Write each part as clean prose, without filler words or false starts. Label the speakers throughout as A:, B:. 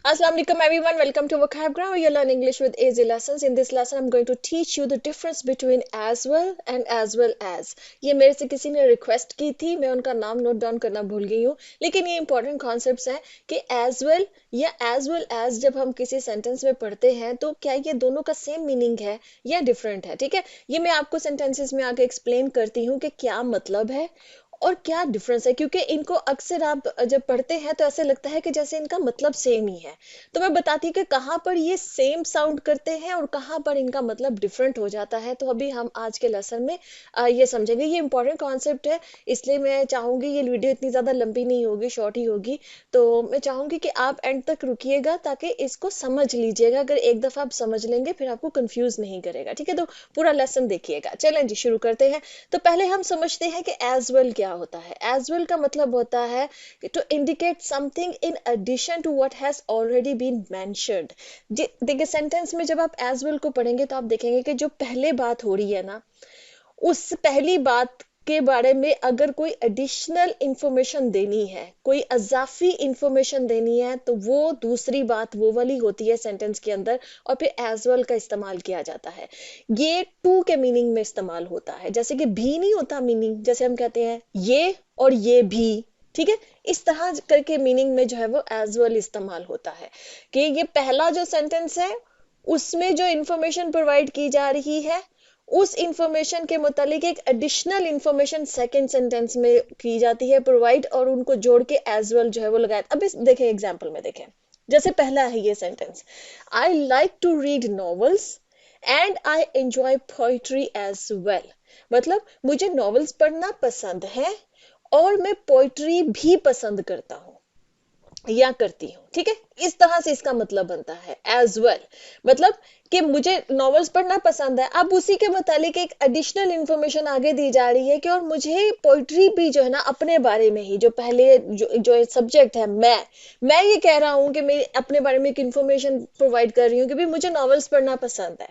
A: Assalamu alaikum everyone. Welcome to Vocabgram where you learn English with easy lessons. In this lesson, I'm going to teach you the difference between as well and as well as. ये मेरे से किसी ने request की थी, मैं उनका नाम नोट डाउन करना भूल गई हूँ, लेकिन ये इंपॉर्टेंट कॉन्सेप्ट्स हैं कि as well या as well as जब हम किसी सेंटेंस में पढ़ते हैं तो क्या ये दोनों का सेम मीनिंग है या डिफरेंट है. ठीक है, ये मैं आपको सेंटेंसेस में आके एक्सप्लेन करती हूँ कि क्या मतलब है और क्या डिफरेंस है, क्योंकि इनको अक्सर आप जब पढ़ते हैं तो ऐसे लगता है कि जैसे इनका मतलब सेम ही है. तो मैं बताती हूँ कि कहाँ पर ये सेम साउंड करते हैं और कहाँ पर इनका मतलब डिफरेंट हो जाता है. तो अभी हम आज के लेसन में ये समझेंगे. ये इंपॉर्टेंट कॉन्सेप्ट है, इसलिए मैं चाहूंगी ये वीडियो इतनी ज्यादा लंबी नहीं होगी, शॉर्ट ही होगी. तो मैं चाहूंगी कि आप एंड तक रुकिएगा ताकि इसको समझ लीजिएगा. अगर एक दफा आप समझ लेंगे फिर आपको कंफ्यूज नहीं करेगा. ठीक है, तो पूरा लेसन देखिएगा. चलें जी, शुरू करते हैं. तो पहले हम समझते हैं कि एज वेल क्या होता है. एज वेल का मतलब होता है to indicate something in addition to what has already been mentioned. देखिए, सेंटेंस में जब आप एज वेल को पढ़ेंगे तो आप देखेंगे कि जो पहले बात हो रही है ना, उस पहली बात के बारे में अगर कोई एडिशनल इंफॉर्मेशन देनी है, कोई अजाफी इंफॉर्मेशन देनी है, तो वो दूसरी बात वो वाली होती है सेंटेंस के अंदर और फिर एज वेल का इस्तेमाल किया जाता है. ये टू के मीनिंग में इस्तेमाल होता है, जैसे कि भी नहीं होता मीनिंग, जैसे हम कहते हैं ये और ये भी. ठीक है, इस तरह करके मीनिंग में जो है वो एज वेल इस्तेमाल होता है कि ये पहला जो सेंटेंस है उसमें जो इंफॉर्मेशन प्रोवाइड की जा रही है उस इंफॉर्मेशन के मुतालिक एक एडिशनल इंफॉर्मेशन सेकंड सेंटेंस में की जाती है प्रोवाइड, और उनको जोड़ के एज वेल जो है वो लगाया. अब इस देखें, एग्जांपल में देखें. जैसे पहला है ये sentence, I like to read novels and I enjoy poetry as well. मतलब मुझे नॉवेल्स पढ़ना पसंद है और मैं पोइट्री भी पसंद करता हूँ या करती हूँ. ठीक है, इस तरह से इसका मतलब बनता है एज वेल. मतलब कि मुझे नॉवेल्स पढ़ना पसंद है, अब उसी के मुतालिक एक एडिशनल इंफॉर्मेशन आगे दी जा रही है कि और मुझे पोइट्री भी जो है ना अपने बारे में ही, जो पहले जो सब्जेक्ट है, मैं ये कह रहा हूँ कि मैं अपने बारे में एक इंफॉर्मेशन प्रोवाइड कर रही हूँ कि भाई मुझे नॉवेल्स पढ़ना पसंद है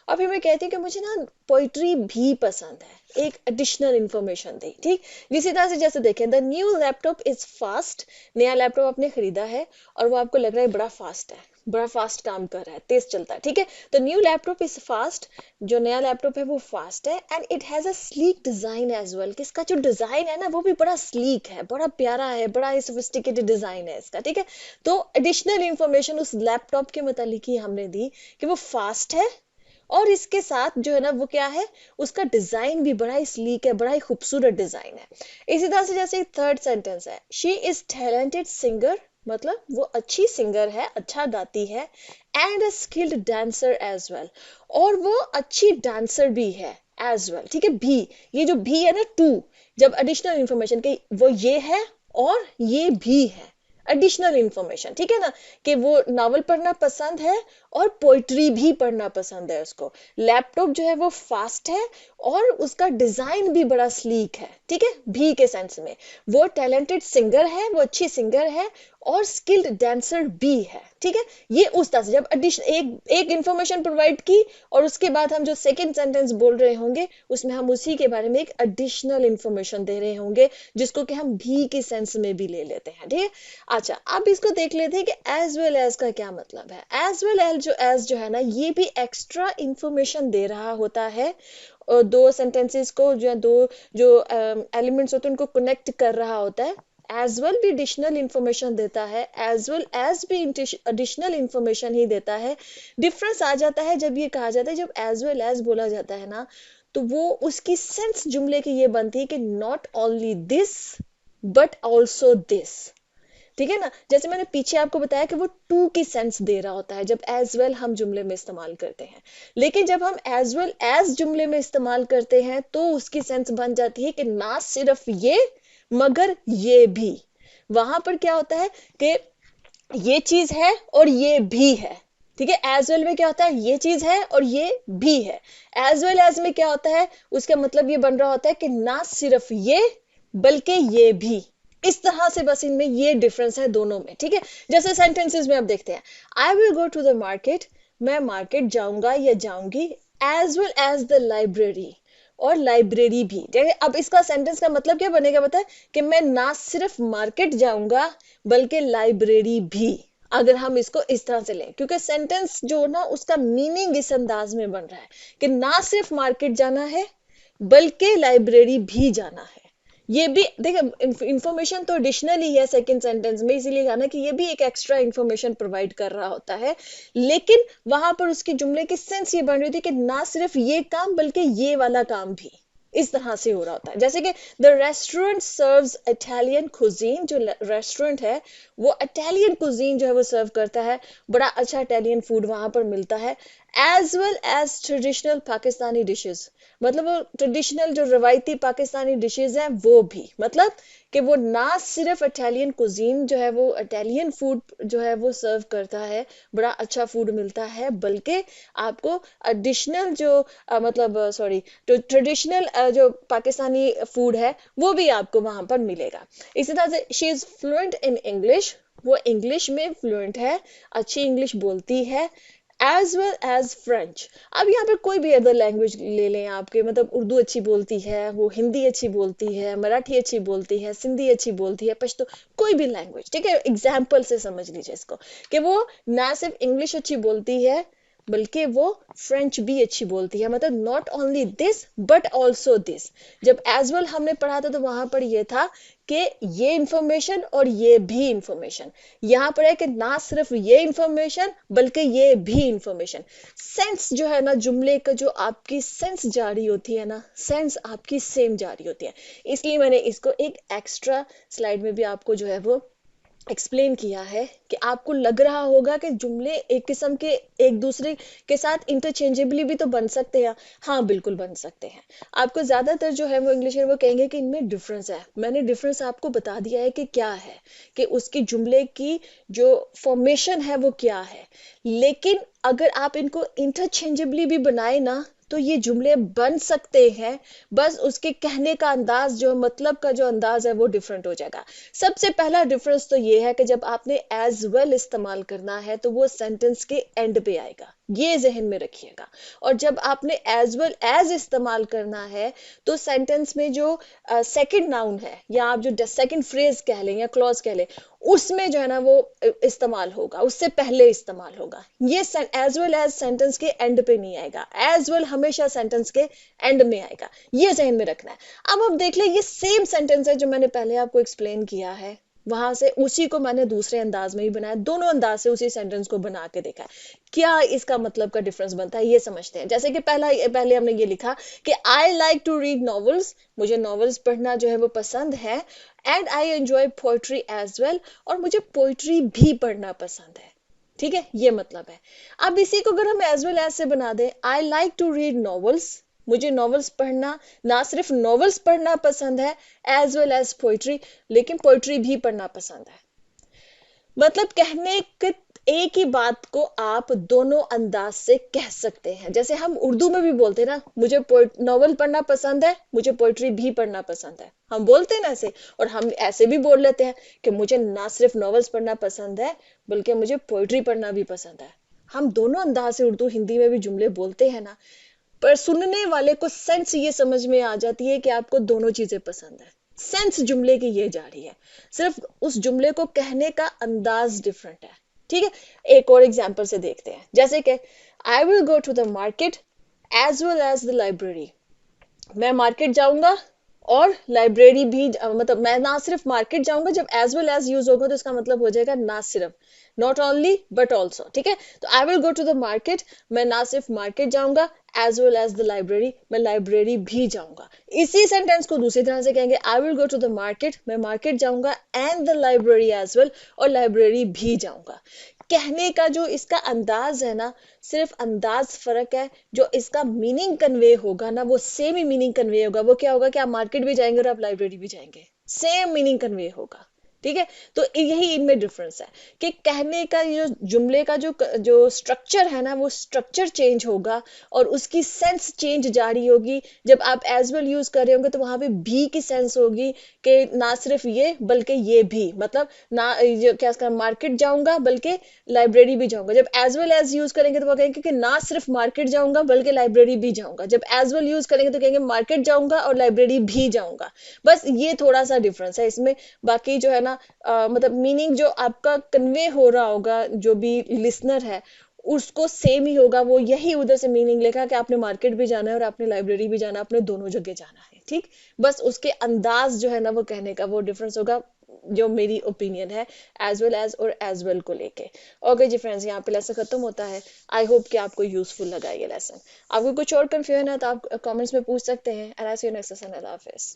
A: और फिर मैं कहती हूँ कि मुझे ना पोइट्री भी पसंद है, एक एडिशनल इंफॉर्मेशन दी. ठीक, इसी तरह से जैसे देखें, the new laptop is fast. नया लैपटॉप आपने खरीदा है और वो आपको लग रहा है बड़ा फास्ट है, बड़ा फास्ट काम कर रहा है, तेज चलता है. ठीक है, तो न्यू लैपटॉप इज फास्ट, जो नया लैपटॉप है वो फास्ट है. And it has a sleek design as well, कि इसका जो डिजाइन है ना वो भी बड़ा स्लीक है, बड़ा प्यारा है, बड़ा ही सोफिस्टिकेटेड डिजाइन है इसका. ठीक है, तो एडिशनल इंफॉर्मेशन उस लैपटॉप के मुतालिक ही हमने दी कि वो फास्ट है और इसके साथ जो है ना वो क्या है, उसका डिजाइन भी बड़ा ही स्लीक है, बड़ा ही खूबसूरत डिजाइन है. इसी तरह से जैसे थर्ड सेंटेंस है, शी इज टैलेंटेड सिंगर. मतलब वो अच्छी सिंगर है, अच्छा गाती है. And a skilled dancer as well, और वो अच्छी डांसर भी है एज वेल. ठीक है, भी, ये जो भी है ना टू, जब एडिशनल इंफॉर्मेशन के वो ये है और ये भी है, एडिशनल इंफॉर्मेशन. ठीक है ना, कि वो नावल पढ़ना पसंद है और पोइट्री भी पढ़ना पसंद है उसको. लैपटॉप जो है वो फास्ट है और उसका डिजाइन भी बड़ा स्लीक है. ठीक है, भी के सेंस में. वो टैलेंटेड सिंगर है, वो अच्छी सिंगर है और स्किल्ड डांसर भी है. ठीक है, ये उस तरह से जब एडिशन एक इंफॉर्मेशन प्रोवाइड की और उसके बाद हम जो सेकंड सेंटेंस बोल रहे होंगे उसमें हम उसी के बारे में एक एडिशनल इंफॉर्मेशन दे रहे होंगे, जिसको कि हम भी के सेंस में भी ले लेते हैं. ठीक है, अच्छा अब इसको देख लेते हैं कि एज वेल एज का क्या मतलब है. एज वेल एज जो है ना, ये भी एक्स्ट्रा इंफॉर्मेशन दे रहा होता है और दो सेंटेंसेस को जो दो जो एलिमेंट्स होते हैं उनको कनेक्ट कर रहा होता है. एज वेल भी एडिशनल इंफॉर्मेशन देता है, एज वेल एज भी एडिशनल इंफॉर्मेशन ही देता है. डिफरेंस आ जाता है जब ये कहा जाता है, जब एज वेल एज बोला जाता है ना, तो वो उसकी सेंस जुमले की ये बनती है कि not only this but also this. ठीक है ना, जैसे मैंने पीछे आपको बताया कि वो टू की सेंस दे रहा होता है जब एज वेल हम जुमले में इस्तेमाल करते हैं, लेकिन जब हम एज वेल एज जुमले में इस्तेमाल करते हैं तो उसकी सेंस बन जाती है कि ना सिर्फ ये मगर ये भी. वहां पर क्या होता है कि ये चीज है और ये भी है. ठीक है, एज वेल में क्या होता है, ये चीज है और ये भी है. एज वेल एज में क्या होता है, उसका मतलब ये बन रहा होता है कि ना सिर्फ ये बल्कि ये भी. इस तरह से बस इनमें ये डिफरेंस है दोनों में. ठीक है, जैसे सेंटेंसेस में अब देखते हैं, I will go to the market, मैं मार्केट जाऊंगा या जाऊंगी, as well as the library, और लाइब्रेरी भी. ठीक है, अब इसका सेंटेंस का मतलब क्या बनेगा, पता है कि मैं ना सिर्फ मार्केट जाऊंगा बल्कि लाइब्रेरी भी. अगर हम इसको इस तरह से लें, क्योंकि सेंटेंस जो ना उसका मीनिंग इस अंदाज में बन रहा है कि ना सिर्फ मार्केट जाना है बल्कि लाइब्रेरी भी जाना है। ये भी देखिए इंफॉर्मेशन तो एडिशनल ही है सेकंड सेंटेंस में, इसीलिए कहा ना कि ये भी एक एक्स्ट्रा इंफॉर्मेशन प्रोवाइड कर रहा होता है, लेकिन वहां पर उसके जुमले की सेंस ये बन रही थी कि ना सिर्फ ये काम बल्कि ये वाला काम भी इस तरह से हो रहा होता है। जैसे कि the restaurant serves Italian cuisine, जो रेस्टोरेंट है वो इटालियन कुजीन जो है वो सर्व करता है, बड़ा अच्छा इटालियन फूड वहां पर मिलता है, as well as traditional Pakistani dishes, मतलब वो ट्रेडिशनल जो रवायती पाकिस्तानी डिशेज हैं वो भी, मतलब कि वो ना सिर्फ इटालियन कुजीन जो है वो इटालियन फूड जो है वो सर्व करता है, बड़ा अच्छा फूड मिलता है, बल्कि आपको एडिशनल जो मतलब सॉरी जो ट्रेडिशनल जो पाकिस्तानी फूड है वो भी आपको वहां पर मिलेगा। इसी तरह से she is fluent in English, वो इंग्लिश में फ्लुएंट है, अच्छी इंग्लिश बोलती है, एज वेल एज फ्रेंच। अब यहाँ पे कोई भी अदर लैंग्वेज ले लें आपके, मतलब उर्दू अच्छी बोलती है, वो हिंदी अच्छी बोलती है, मराठी अच्छी बोलती है, सिंधी अच्छी बोलती है, पश्तो, कोई भी लैंग्वेज, ठीक है, एग्जाम्पल से समझ लीजिए इसको कि वो ना सिर्फ इंग्लिश अच्छी बोलती है बल्कि वो फ्रेंच भी अच्छी बोलती है, मतलब not only this but also this. जब एज वेल हमने पढ़ा था तो वहां पर ये था कि ये इंफॉर्मेशन और ये भी इंफॉर्मेशन, यहाँ पर है कि ना सिर्फ ये इंफॉर्मेशन बल्कि ये भी इंफॉर्मेशन। सेंस जो है ना जुमले का, जो आपकी सेंस जारी होती है ना, सेंस आपकी सेम जारी होती है, इसलिए मैंने इसको एक एक्स्ट्रा स्लाइड में भी आपको जो है वो एक्सप्लेन किया है कि आपको लग रहा होगा कि जुमले एक किस्म के एक दूसरे के साथ इंटरचेंजेबली भी तो बन सकते हैं। हाँ बिल्कुल बन सकते हैं। आपको ज्यादातर जो है वो इंग्लिश में वो कहेंगे कि इनमें डिफरेंस है, मैंने डिफरेंस आपको बता दिया है कि क्या है, कि उसकी जुमले की जो फॉर्मेशन है वो क्या है, लेकिन अगर आप इनको इंटरचेंजेबली भी बनाए ना तो ये जुमले बन सकते हैं, बस उसके कहने का अंदाज जो मतलब का जो अंदाज है वो डिफरेंट हो जाएगा। सबसे पहला डिफरेंस तो ये है कि जब आपने एज वेल इस्तेमाल करना है तो वो सेंटेंस के एंड पे आएगा, ये जहन में रखिएगा। और जब आपने एज वेल एज इस्तेमाल करना है तो सेंटेंस में जो सेकंड नाउन है या आप जो सेकंड फ्रेज कह लें या क्लॉज कह लें उसमें जो है ना वो इस्तेमाल होगा, उससे पहले इस्तेमाल होगा। ये एज वेल एज सेंटेंस के एंड पे नहीं आएगा, एज वेल हमेशा सेंटेंस के एंड में आएगा, ये जहन में रखना है। अब आप देख लें ये सेम सेंटेंस है जो मैंने पहले आपको एक्सप्लेन किया है, वहां से उसी को मैंने दूसरे अंदाज में ही बनाया, दोनों अंदाज से उसी सेंटेंस को बना के देखा है, क्या इसका मतलब का डिफरेंस बनता है ये समझते हैं। जैसे कि पहले हमने ये लिखा कि I like to read novels, मुझे नॉवेल्स पढ़ना जो है वो पसंद है, and I enjoy poetry as well, और मुझे पोइट्री भी पढ़ना पसंद है। ठीक है, ये मतलब है। अब इसी को अगर हम एज वेल एज से बना दें, I like to read novels, मुझे नॉवेल्स पढ़ना, ना सिर्फ नॉवेल्स पढ़ना पसंद है एज वेल एज पोइट्री, लेकिन पोइट्री भी पढ़ना पसंद है। मतलब कहने के एक ही बात को आप दोनों अंदाज से कह सकते हैं। जैसे हम उर्दू में भी बोलते हैं ना, मुझे नॉवल पढ़ना पसंद है, मुझे पोइट्री भी पढ़ना पसंद है, हम बोलते हैं ना ऐसे। और हम ऐसे भी बोल लेते हैं कि मुझे ना सिर्फ नॉवेल्स पढ़ना पसंद है बल्कि मुझे पोइट्री पढ़ना भी पसंद है। हम दोनों अंदाज से उर्दू हिंदी में भी जुमले बोलते हैं ना, पर सुनने वाले को सेंस ये समझ में आ जाती है कि आपको दोनों चीजें पसंद है। सेंस जुमले की ये जा रही है, सिर्फ उस जुमले को कहने का अंदाज डिफरेंट है। ठीक है, एक और एग्जांपल से देखते हैं। जैसे कि I will go to the market as well as the library, मैं मार्केट जाऊंगा और लाइब्रेरी भी, मतलब मैं ना सिर्फ मार्केट जाऊंगा, जब एज वेल एज यूज होगा तो इसका मतलब हो जाएगा ना सिर्फ, नॉट ओनली बट ऑल्सो। ठीक है, तो I will go to the market, मैं ना सिर्फ मार्केट जाऊंगा, as well as the library, मैं लाइब्रेरी भी जाऊंगा। इसी सेंटेंस को दूसरी तरह से कहेंगे, I will go to the market, मैं मार्केट जाऊंगा and the library as well, और लाइब्रेरी भी जाऊंगा। कहने का जो इसका अंदाज है ना, सिर्फ अंदाज फर्क है, जो इसका मीनिंग कन्वे होगा ना वो सेम ही मीनिंग कन्वे होगा। वो क्या होगा कि आप मार्केट भी जाएंगे और आप लाइब्रेरी भी जाएंगे, सेम मीनिंग कन्वे होगा। ठीक है, तो यही इनमें डिफरेंस है कि कहने का जो जुमले का जो स्ट्रक्चर है ना वो स्ट्रक्चर चेंज होगा और उसकी सेंस चेंज जारी होगी। जब आप एज वेल यूज कर रहे होंगे तो वहां पे भी की सेंस होगी कि ना सिर्फ ये बल्कि ये भी, मतलब ना क्या मार्केट जाऊंगा बल्कि लाइब्रेरी भी जाऊंगा। जब एज वेल एज यूज करेंगे तो वो कहेंगे कि ना सिर्फ मार्केट जाऊंगा बल्कि लाइब्रेरी भी जाऊंगा। जब एज वेल यूज करेंगे तो कहेंगे मार्केट जाऊंगा और लाइब्रेरी भी जाऊंगा। बस ये थोड़ा सा डिफरेंस है इसमें, बाकी जो है ना मतलब मीनिंग जो आपका कन्वे हो रहा होगा, जो भी लिसनर है उसको सेम ही होगा, वो यही उधर से मीनिंग लेगा कि आपने मार्केट भी जाना है और आपने लाइब्रेरी भी जाना है, आपने दोनों जगह जाना है, ठीक। बस उसके अंदाज जो है ना वो कहने का वो डिफरेंस होगा, जो मेरी ओपिनियन है एज वेल एज और एज वेल को लेके। ओके जी फ्रेंड्स, यहाँ पे लेसन खत्म होता है। आई होप कि आपको यूजफुल लगा ये लेसन। आपको कुछ और कंफ्यूजन है तो आप कमेंट्स में पूछ सकते हैं। And I see you next lesson. अल्लाह हाफिज।